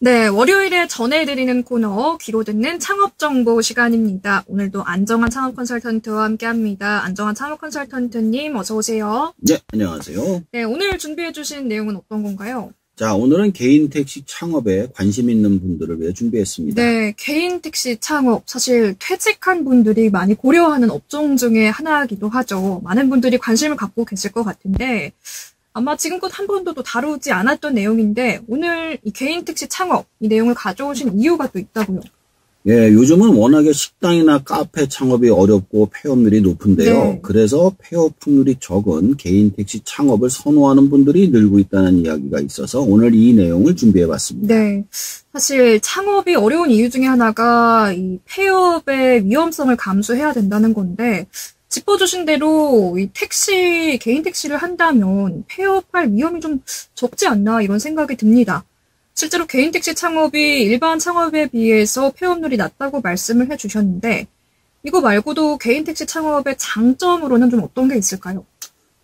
네, 월요일에 전해드리는 코너 귀로 듣는 창업정보 시간입니다. 오늘도 안정환 창업 컨설턴트와 함께합니다. 안정환 창업 컨설턴트님 어서 오세요. 네, 안녕하세요. 네, 오늘 준비해주신 내용은 어떤 건가요? 자, 오늘은 개인 택시 창업에 관심 있는 분들을 위해 준비했습니다. 네, 개인 택시 창업 사실 퇴직한 분들이 많이 고려하는 업종 중에 하나이기도 하죠. 많은 분들이 관심을 갖고 계실 것 같은데 아마 지금껏 한 번도 또 다루지 않았던 내용인데 오늘 이 개인 택시 창업 이 내용을 가져오신 이유가 또 있다고요. 예, 요즘은 워낙에 식당이나 카페 창업이 어렵고 폐업률이 높은데요. 네. 그래서 폐업 확률이 적은 개인 택시 창업을 선호하는 분들이 늘고 있다는 이야기가 있어서 오늘 이 내용을 준비해봤습니다. 네, 사실 창업이 어려운 이유 중에 하나가 이 폐업의 위험성을 감수해야 된다는 건데 짚어주신 대로 이 개인 택시를 한다면 폐업할 위험이 좀 적지 않나 이런 생각이 듭니다. 실제로 개인 택시 창업이 일반 창업에 비해서 폐업률이 낮다고 말씀을 해주셨는데 이거 말고도 개인 택시 창업의 장점으로는 좀 어떤 게 있을까요?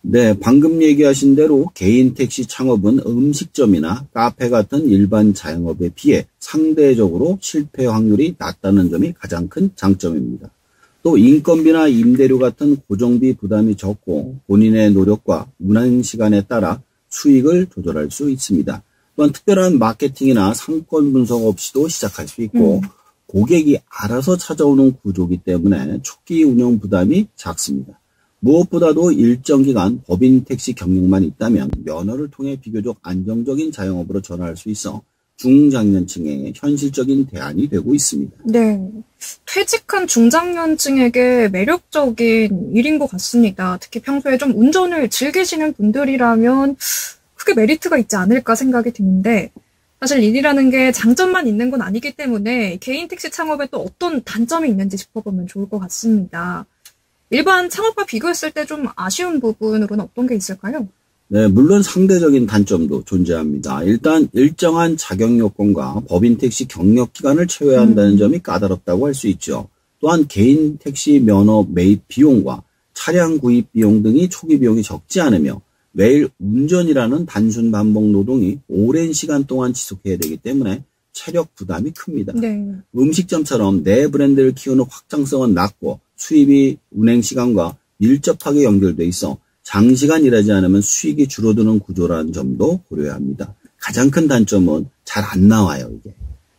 네, 방금 얘기하신 대로 개인 택시 창업은 음식점이나 카페 같은 일반 자영업에 비해 상대적으로 실패 확률이 낮다는 점이 가장 큰 장점입니다. 또 인건비나 임대료 같은 고정비 부담이 적고 본인의 노력과 운행 시간에 따라 수익을 조절할 수 있습니다. 또한 특별한 마케팅이나 상권 분석 없이도 시작할 수 있고 고객이 알아서 찾아오는 구조이기 때문에 초기 운영 부담이 작습니다. 무엇보다도 일정 기간 법인 택시 경력만 있다면 면허를 통해 비교적 안정적인 자영업으로 전환할 수 있어 중장년층의 현실적인 대안이 되고 있습니다. 네, 퇴직한 중장년층에게 매력적인 일인 것 같습니다. 특히 평소에 좀 운전을 즐기시는 분들이라면 크게 메리트가 있지 않을까 생각이 드는데 사실 일이라는 게 장점만 있는 건 아니기 때문에 개인 택시 창업에 또 어떤 단점이 있는지 짚어보면 좋을 것 같습니다. 일반 창업과 비교했을 때 좀 아쉬운 부분으로는 어떤 게 있을까요? 네, 물론 상대적인 단점도 존재합니다. 일단 일정한 자격 요건과 법인 택시 경력 기간을 채워야 한다는 점이 까다롭다고 할 수 있죠. 또한 개인 택시 면허 매입 비용과 차량 구입 비용 등이 초기 비용이 적지 않으며 매일 운전이라는 단순 반복 노동이 오랜 시간 동안 지속해야 되기 때문에 체력 부담이 큽니다. 네. 음식점처럼 내 브랜드를 키우는 확장성은 낮고 수입이 운행 시간과 밀접하게 연결돼 있어 장시간 일하지 않으면 수익이 줄어드는 구조라는 점도 고려해야 합니다. 가장 큰 단점은 잘 안 나와요, 이게.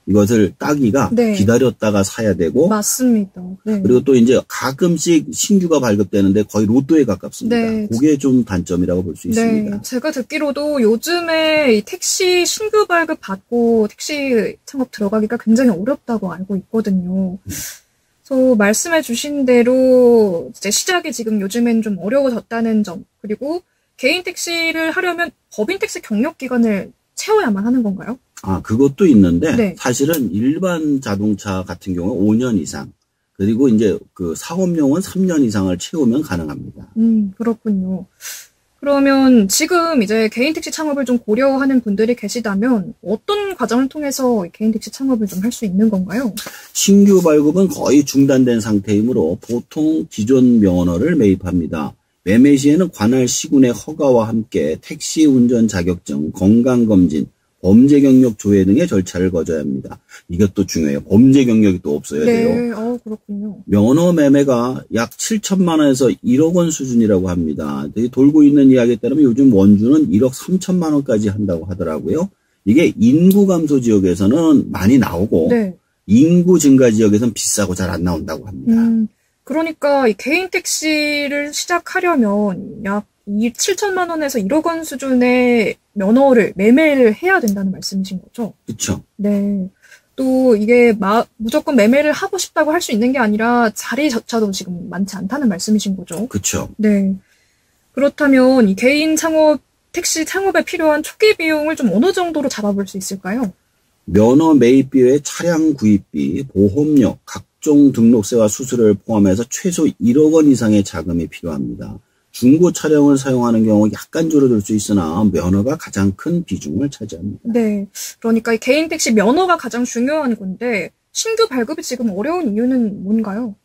이것을 따기가 네. 기다렸다가 사야 되고. 맞습니다. 네. 그리고 또 이제 가끔씩 신규가 발급되는데 거의 로또에 가깝습니다. 네. 그게 좀 단점이라고 볼 수 있습니다. 네, 제가 듣기로도 요즘에 이 택시 신규 발급 받고 택시 창업 들어가기가 굉장히 어렵다고 알고 있거든요. 그래서 말씀해 주신 대로 이제 시작이 지금 요즘엔 좀 어려워졌다는 점, 그리고 개인 택시를 하려면 법인 택시 경력 기간을 채워야만 하는 건가요? 아, 그것도 있는데 네. 사실은 일반 자동차 같은 경우 5년 이상, 그리고 이제 그 사업용은 3년 이상을 채우면 가능합니다. 그렇군요. 그러면 지금 이제 개인 택시 창업을 좀 고려하는 분들이 계시다면 어떤 과정을 통해서 개인 택시 창업을 좀 할 수 있는 건가요? 신규 발급은 거의 중단된 상태이므로 보통 기존 면허를 매입합니다. 매매 시에는 관할 시군의 허가와 함께 택시 운전 자격증, 건강검진, 범죄 경력 조회 등의 절차를 거쳐야 합니다. 이것도 중요해요. 범죄 경력이 또 없어야 돼요. 그렇군요. 면허 매매가 약 7천만 원에서 1억 원 수준이라고 합니다. 돌고 있는 이야기에 따르면 요즘 원주는 1억 3천만 원까지 한다고 하더라고요. 이게 인구 감소 지역에서는 많이 나오고 네. 인구 증가 지역에서는 비싸고 잘 안 나온다고 합니다. 그러니까 이 개인 택시를 시작하려면 약 7천만 원에서 1억 원 수준의 면허를 매매를 해야 된다는 말씀이신 거죠? 그렇죠. 네. 또 이게 무조건 매매를 하고 싶다고 할 수 있는 게 아니라 자리조차도 지금 많지 않다는 말씀이신 거죠? 그렇죠. 네. 그렇다면 이 개인 택시 창업에 필요한 초기 비용을 좀 어느 정도로 잡아볼 수 있을까요? 면허 매입비 외 차량 구입비, 보험료, 각종 등록세와 수수료를 포함해서 최소 1억 원 이상의 자금이 필요합니다. 중고 차량을 사용하는 경우 약간 줄어들 수 있으나 면허가 가장 큰 비중을 차지합니다. 네. 그러니까 이 개인 택시 면허가 가장 중요한 건데 신규 발급이 지금 어려운 이유는 뭔가요?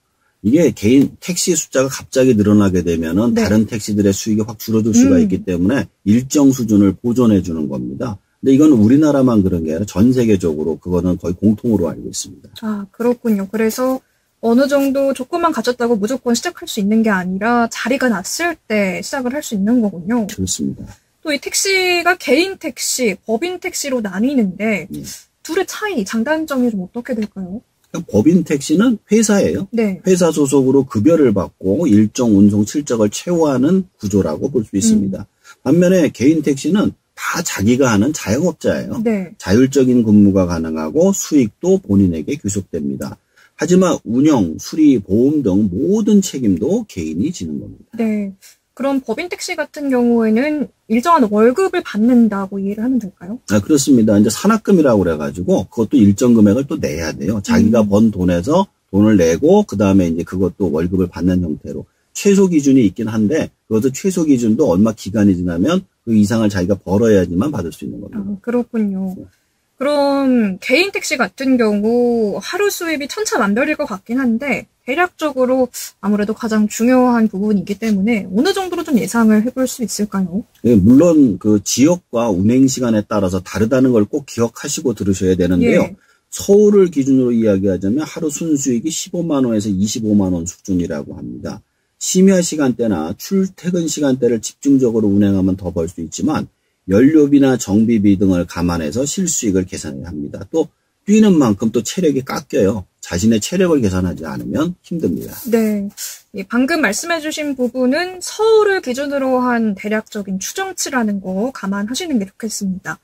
이게 개인 택시 숫자가 갑자기 늘어나게 되면은 네. 다른 택시들의 수익이 확 줄어들 수가 있기 때문에 일정 수준을 보존해 주는 겁니다. 근데 이건 우리나라만 그런 게 아니라 전 세계적으로 그거는 거의 공통으로 알고 있습니다. 아, 그렇군요. 그래서 어느 정도 조건만 갖췄다고 무조건 시작할 수 있는 게 아니라 자리가 났을 때 시작을 할 수 있는 거군요. 그렇습니다. 또 이 택시가 개인 택시, 법인 택시로 나뉘는데 둘의 차이, 장단점이 좀 어떻게 될까요? 법인 택시는 회사예요. 네. 회사 소속으로 급여를 받고 일정 운송 실적을 채워하는 구조라고 볼 수 있습니다. 반면에 개인 택시는 다 자기가 하는 자영업자예요. 네. 자율적인 근무가 가능하고 수익도 본인에게 귀속됩니다. 하지만 운영, 수리, 보험 등 모든 책임도 개인이 지는 겁니다. 네. 그럼 법인 택시 같은 경우에는 일정한 월급을 받는다고 이해를 하면 될까요? 아, 그렇습니다. 이제 산학금이라고 그래가지고 그것도 일정 금액을 또 내야 돼요. 자기가 번 돈에서 돈을 내고 그 다음에 이제 그것도 월급을 받는 형태로 최소 기준이 있긴 한데 그것도 최소 기준도 얼마 기간이 지나면 그 이상을 자기가 벌어야지만 받을 수 있는 겁니다. 아, 그렇군요. 그럼 개인 택시 같은 경우 하루 수입이 천차만별일 것 같긴 한데 대략적으로 아무래도 가장 중요한 부분이기 때문에 어느 정도로 좀 예상을 해볼 수 있을까요? 예, 물론 그 지역과 운행 시간에 따라서 다르다는 걸 꼭 기억하시고 들으셔야 되는데요. 예. 서울을 기준으로 이야기하자면 하루 순수익이 15만 원에서 25만 원 수준이라고 합니다. 심야 시간대나 출퇴근 시간대를 집중적으로 운행하면 더 벌 수 있지만 연료비나 정비비 등을 감안해서 실수익을 계산해야 합니다. 또 뛰는 만큼 또 체력이 깎여요. 자신의 체력을 계산하지 않으면 힘듭니다. 네. 방금 말씀해주신 부분은 서울을 기준으로 한 대략적인 추정치라는 거 감안하시는 게 좋겠습니다.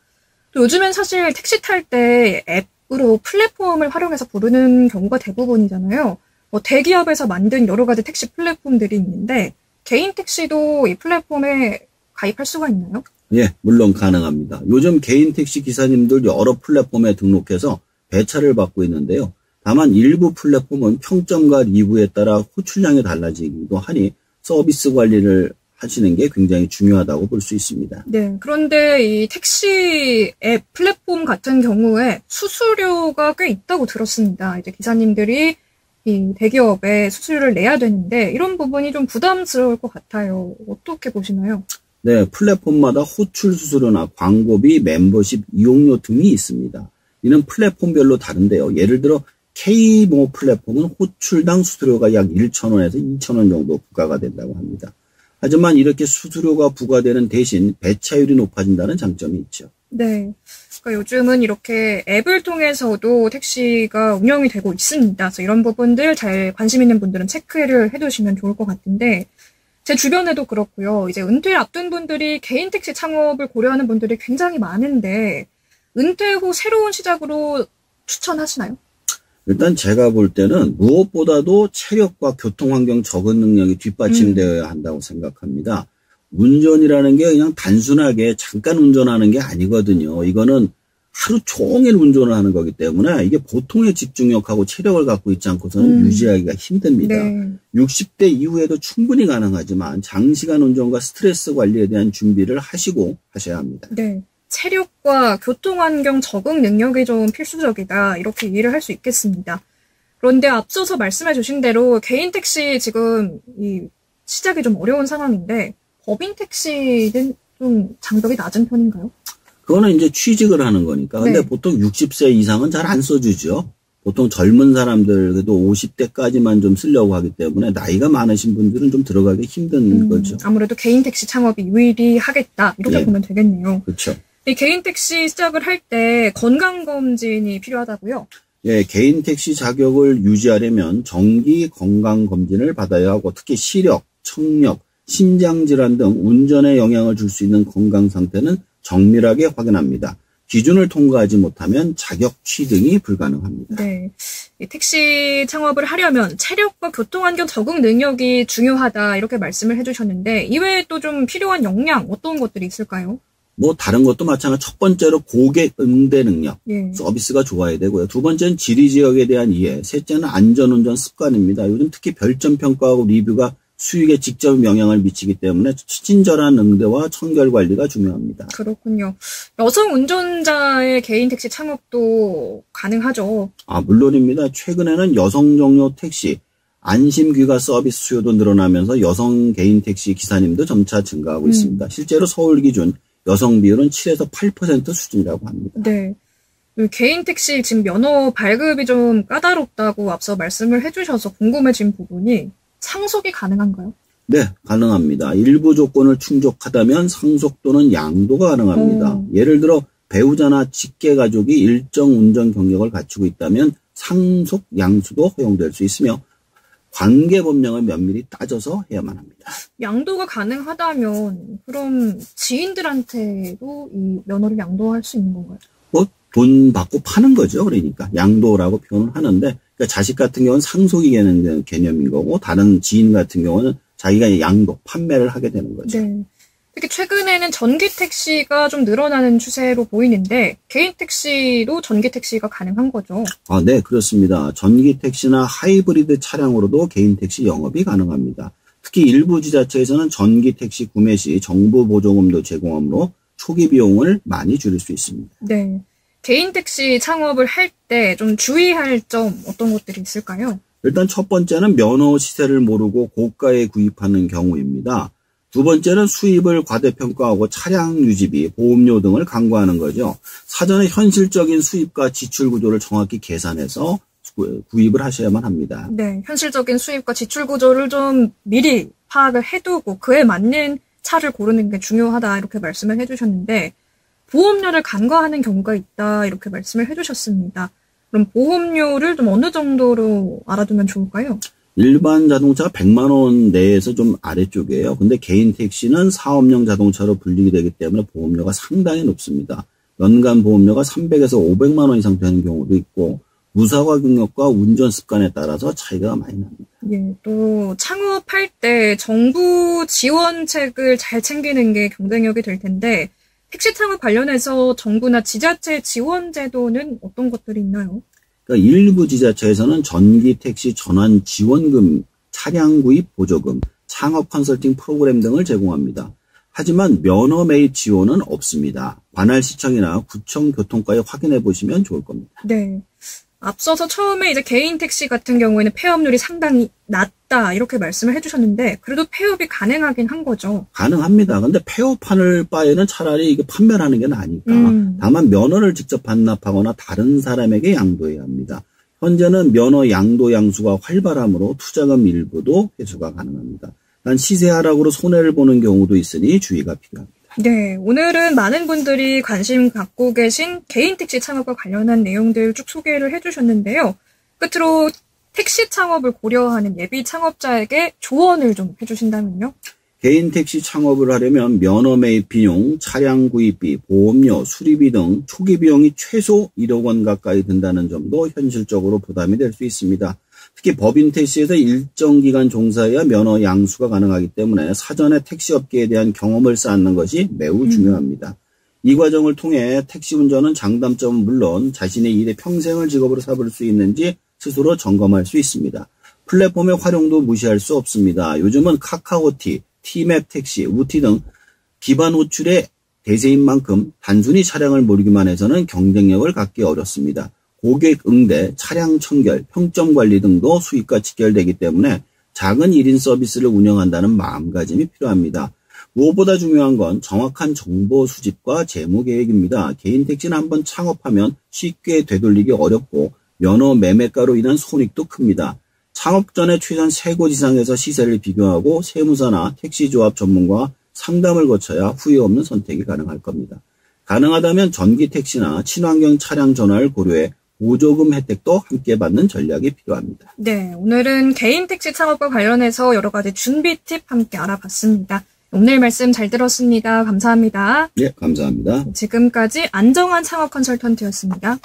또 요즘엔 사실 택시 탈 때 앱으로 플랫폼을 활용해서 부르는 경우가 대부분이잖아요. 대기업에서 만든 여러 가지 택시 플랫폼들이 있는데 개인 택시도 이 플랫폼에 가입할 수가 있나요? 예, 물론 가능합니다. 요즘 개인 택시 기사님들 여러 플랫폼에 등록해서 배차를 받고 있는데요. 다만 일부 플랫폼은 평점과 리뷰에 따라 호출량이 달라지기도 하니 서비스 관리를 하시는 게 굉장히 중요하다고 볼 수 있습니다. 네, 그런데 이 택시 앱 플랫폼 같은 경우에 수수료가 꽤 있다고 들었습니다. 이제 기사님들이 이 대기업에 수수료를 내야 되는데 이런 부분이 좀 부담스러울 것 같아요. 어떻게 보시나요? 네, 플랫폼마다 호출 수수료나 광고비, 멤버십 이용료 등이 있습니다. 이는 플랫폼별로 다른데요. 예를 들어 K모 플랫폼은 호출당 수수료가 약 1,000원에서 2,000원 정도 부과가 된다고 합니다. 하지만 이렇게 수수료가 부과되는 대신 배차율이 높아진다는 장점이 있죠. 네. 그러니까 요즘은 이렇게 앱을 통해서도 택시가 운영이 되고 있습니다. 그래서 이런 부분들 잘 관심 있는 분들은 체크를 해두시면 좋을 것 같은데 제 주변에도 그렇고요. 이제 은퇴를 앞둔 분들이 개인 택시 창업을 고려하는 분들이 굉장히 많은데 은퇴 후 새로운 시작으로 추천하시나요? 일단 제가 볼 때는 무엇보다도 체력과 교통환경 적응 능력이 뒷받침되어야 한다고 생각합니다. 운전이라는 게 그냥 단순하게 잠깐 운전하는 게 아니거든요. 이거는 하루 종일 운전을 하는 거기 때문에 이게 보통의 집중력하고 체력을 갖고 있지 않고서는 유지하기가 힘듭니다. 네. 60대 이후에도 충분히 가능하지만 장시간 운전과 스트레스 관리에 대한 준비를 하시고 하셔야 합니다. 네. 체력과 교통환경 적응 능력이 좀 필수적이다. 이렇게 이해를 할 수 있겠습니다. 그런데 앞서서 말씀해 주신 대로 개인 택시 지금 이 시작이 좀 어려운 상황인데 법인 택시는 좀 장벽이 낮은 편인가요? 그거는 이제 취직을 하는 거니까. 근데 네. 보통 60세 이상은 잘 안 써주죠. 보통 젊은 사람들, 그래도 50대까지만 좀 쓰려고 하기 때문에 나이가 많으신 분들은 좀 들어가기 힘든 거죠. 아무래도 개인 택시 창업이 유리하겠다. 이렇게 예. 보면 되겠네요. 그렇죠. 이 개인 택시 시작을 할 때 건강검진이 필요하다고요? 예, 개인 택시 자격을 유지하려면 정기 건강검진을 받아야 하고 특히 시력, 청력, 심장질환 등 운전에 영향을 줄 수 있는 건강 상태는 정밀하게 확인합니다. 기준을 통과하지 못하면 자격 취득이 불가능합니다. 네. 이 택시 창업을 하려면 체력과 교통환경 적응 능력이 중요하다 이렇게 말씀을 해주셨는데 이외에 또 좀 필요한 역량 어떤 것들이 있을까요? 뭐 다른 것도 마찬가지. 첫 번째로 고객 응대 능력, 예. 서비스가 좋아야 되고요. 두 번째는 지리 지역에 대한 이해, 셋째는 안전운전 습관입니다. 요즘 특히 별점 평가하고 리뷰가 수익에 직접 영향을 미치기 때문에 친절한 응대와 청결 관리가 중요합니다. 그렇군요. 여성 운전자의 개인 택시 창업도 가능하죠? 아, 물론입니다. 최근에는 여성 종료 택시, 안심 귀가 서비스 수요도 늘어나면서 여성 개인 택시 기사님도 점차 증가하고 있습니다. 실제로 서울 기준 여성 비율은 7에서 8% 수준이라고 합니다. 네. 개인 택시 지금 면허 발급이 좀 까다롭다고 앞서 말씀을 해주셔서 궁금해진 부분이 상속이 가능한가요? 네, 가능합니다. 일부 조건을 충족하다면 상속 또는 양도가 가능합니다. 예를 들어 배우자나 직계 가족이 일정 운전 경력을 갖추고 있다면 상속 양수도 허용될 수 있으며 관계 법령을 면밀히 따져서 해야만 합니다. 양도가 가능하다면 그럼 지인들한테도 이 면허를 양도할 수 있는 건가요? 뭐 돈 받고 파는 거죠. 그러니까 양도라고 표현을 하는데 그러니까 자식 같은 경우는 상속이 되는 개념인 거고 다른 지인 같은 경우는 자기가 양도, 판매를 하게 되는 거죠. 네. 특히 최근에는 전기 택시가 좀 늘어나는 추세로 보이는데 개인 택시도 전기 택시가 가능한 거죠? 아, 네, 그렇습니다. 전기 택시나 하이브리드 차량으로도 개인 택시 영업이 가능합니다. 특히 일부 지자체에서는 전기 택시 구매 시 정부 보조금도 제공하므로 초기 비용을 많이 줄일 수 있습니다. 네. 개인 택시 창업을 할 때 좀 주의할 점 어떤 것들이 있을까요? 일단 첫 번째는 면허 시세를 모르고 고가에 구입하는 경우입니다. 두 번째는 수입을 과대평가하고 차량 유지비, 보험료 등을 강구하는 거죠. 사전에 현실적인 수입과 지출 구조를 정확히 계산해서 구입을 하셔야만 합니다. 네, 현실적인 수입과 지출 구조를 좀 미리 파악을 해두고 그에 맞는 차를 고르는 게 중요하다 이렇게 말씀을 해주셨는데 보험료를 간과하는 경우가 있다 이렇게 말씀을 해주셨습니다. 그럼 보험료를 좀 어느 정도로 알아두면 좋을까요? 일반 자동차가 100만 원 내에서 좀 아래쪽이에요. 근데 개인 택시는 사업용 자동차로 분류가 되기 때문에 보험료가 상당히 높습니다. 연간 보험료가 300에서 500만 원 이상 되는 경우도 있고 무사고 경력과 운전 습관에 따라서 차이가 많이 납니다. 예, 또 창업할 때 정부 지원책을 잘 챙기는 게 경쟁력이 될 텐데 택시 창업 관련해서 정부나 지자체 지원 제도는 어떤 것들이 있나요? 그러니까 일부 지자체에서는 전기 택시 전환 지원금, 차량 구입 보조금, 창업 컨설팅 프로그램 등을 제공합니다. 하지만 면허 매입 지원은 없습니다. 관할 시청이나 구청 교통과에 확인해 보시면 좋을 겁니다. 네. 앞서서 처음에 이제 개인 택시 같은 경우에는 폐업률이 상당히 낮다 이렇게 말씀을 해주셨는데 그래도 폐업이 가능하긴 한 거죠. 가능합니다. 근데 폐업하는 바에는 차라리 이게 판매를 하는 게 나으니까. 다만 면허를 직접 반납하거나 다른 사람에게 양도해야 합니다. 현재는 면허 양도 양수가 활발하므로 투자금 일부도 회수가 가능합니다. 단 시세 하락으로 손해를 보는 경우도 있으니 주의가 필요합니다. 네, 오늘은 많은 분들이 관심 갖고 계신 개인 택시 창업과 관련한 내용들 쭉 소개를 해주셨는데요. 끝으로 택시 창업을 고려하는 예비 창업자에게 조언을 좀 해주신다면요? 개인 택시 창업을 하려면 면허 매입 비용, 차량 구입비, 보험료, 수리비 등 초기 비용이 최소 1억 원 가까이 든다는 점도 현실적으로 부담이 될 수 있습니다. 특히 법인 택시에서 일정 기간 종사해야 면허 양수가 가능하기 때문에 사전에 택시업계에 대한 경험을 쌓는 것이 매우 중요합니다. 이 과정을 통해 택시 운전은 장단점은 물론 자신의 일에 평생을 직업으로 삼을 수 있는지 스스로 점검할 수 있습니다. 플랫폼의 활용도 무시할 수 없습니다. 요즘은 카카오티, 티맵 택시, 우티 등 기반 호출의 대세인 만큼 단순히 차량을 몰기만 해서는 경쟁력을 갖기 어렵습니다. 고객 응대, 차량 청결, 평점 관리 등도 수익과 직결되기 때문에 작은 1인 서비스를 운영한다는 마음가짐이 필요합니다. 무엇보다 중요한 건 정확한 정보 수집과 재무 계획입니다. 개인 택시는 한번 창업하면 쉽게 되돌리기 어렵고 면허 매매가로 인한 손익도 큽니다. 창업 전에 최소한 3곳 이상에서 시세를 비교하고 세무사나 택시조합 전문가와 상담을 거쳐야 후회 없는 선택이 가능할 겁니다. 가능하다면 전기 택시나 친환경 차량 전환을 고려해 보조금 혜택도 함께 받는 전략이 필요합니다. 네, 오늘은 개인 택시 창업과 관련해서 여러 가지 준비 팁 함께 알아봤습니다. 오늘 말씀 잘 들었습니다. 감사합니다. 네, 감사합니다. 지금까지 안정환 창업 컨설턴트였습니다.